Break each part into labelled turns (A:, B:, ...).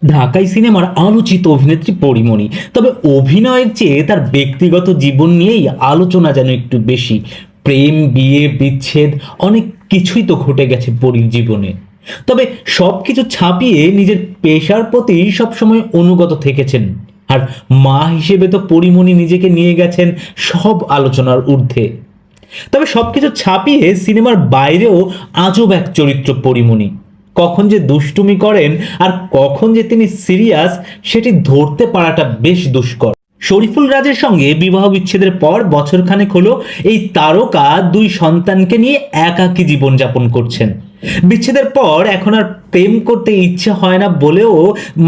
A: ঢাকাই সিনেমার আলোচিত অভিনেত্রী পরীমণি, তবে অভিনয়ের চেয়ে তার ব্যক্তিগত জীবন নিয়েই আলোচনা যেন একটু বেশি। প্রেম, বিয়ে, বিচ্ছেদ, অনেক কিছুই তো ঘটে গেছে পরীর জীবনে। তবে সবকিছু ছাপিয়ে নিজের পেশার প্রতি সবসময় অনুগত থেকেছেন। আর মা হিসেবে তো পরীমণি নিজেকে নিয়ে গেছেন সব আলোচনার ঊর্ধ্বে। তবে সবকিছু ছাপিয়ে সিনেমার বাইরেও আজব এক চরিত্র পরীমণি। কখন যে দুষ্টুমি করেন আর কখন যে তিনি সিরিয়াস, সেটি ধরতে পারাটা বেশ দুষ্কর। শরীফুল রাজের সঙ্গে বিবাহ বিচ্ছেদের পর বছরখানেক হলো এই তারকা দুই সন্তানকে নিয়ে একাকী জীবনযাপন করছেন। বিচ্ছেদের পর এখন আর প্রেম করতে ইচ্ছে হয় না বলেও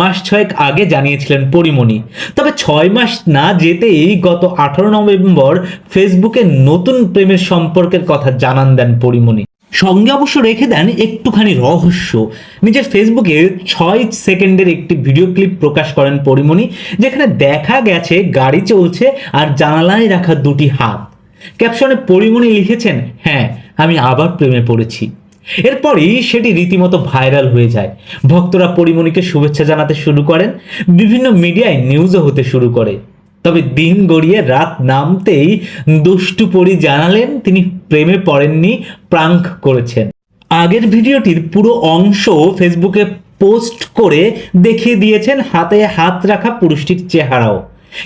A: মাস ছয়েক আগে জানিয়েছিলেন পরীমণি। তবে 6 মাস না যেতেই গত 18 নভেম্বর ফেসবুকে নতুন প্রেমের সম্পর্কের কথা জানান দেন পরীমণি। সঙ্গে অবশ্য রেখে দেন একটুখানি রহস্য। নিজের ফেসবুকে 6 সেকেন্ডের একটি ভিডিও ক্লিপ প্রকাশ করেন পরীমণি, যেখানে দেখা গেছে গাড়ি চলছে আর জানালায় রাখা দুটি হাত। ক্যাপশনে পরীমণি লিখেছেন, হ্যাঁ, আমি আবার প্রেমে পড়েছি। এরপরই সেটি রীতিমতো ভাইরাল হয়ে যায়। ভক্তরা পরীমণিকে শুভেচ্ছা জানাতে শুরু করেন, বিভিন্ন মিডিয়ায় নিউজও হতে শুরু করে। তবে দিন গড়িয়ে রাত নামতেই দুষ্টু পরী জানালেন তিনি প্রেমে পড়েননি, প্রাঙ্ক করেছেন। আগের ভিডিওটির পুরো অংশ ফেসবুকে পোস্ট করে দেখিয়ে দিয়েছেন হাতে হাত রাখা পুরুষটির চেহারাও।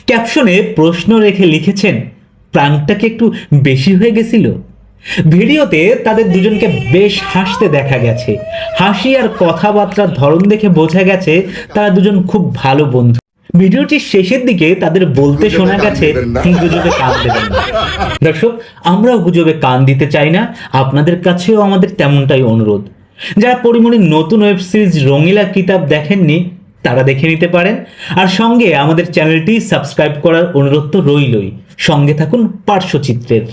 A: ক্যাপশনে প্রশ্ন রেখে লিখেছেন, প্রাঙ্কটা কি একটু বেশি হয়ে গেছিল? ভিডিওতে তাদের দুজনকে বেশ হাসতে দেখা গেছে। হাসি আর কথাবার্তার ধরন দেখে বোঝা গেছে তারা দুজন খুব ভালো বন্ধু। ভিডিওটির শেষের দিকে তাদের বলতে শোনা গেছে, গুজবে কান দেবেন না। দর্শক, আমরাও গুজবে কান দিতে চাই না, আপনাদের কাছেও আমাদের তেমনটাই অনুরোধ। যারা পরীমণির নতুন ওয়েব সিরিজ রঙিলা কিতাব দেখেননি, তারা দেখে নিতে পারেন। আর সঙ্গে আমাদের চ্যানেলটি সাবস্ক্রাইব করার অনুরোধ তো রইলই। সঙ্গে থাকুন পার্শ্বচিত্রের।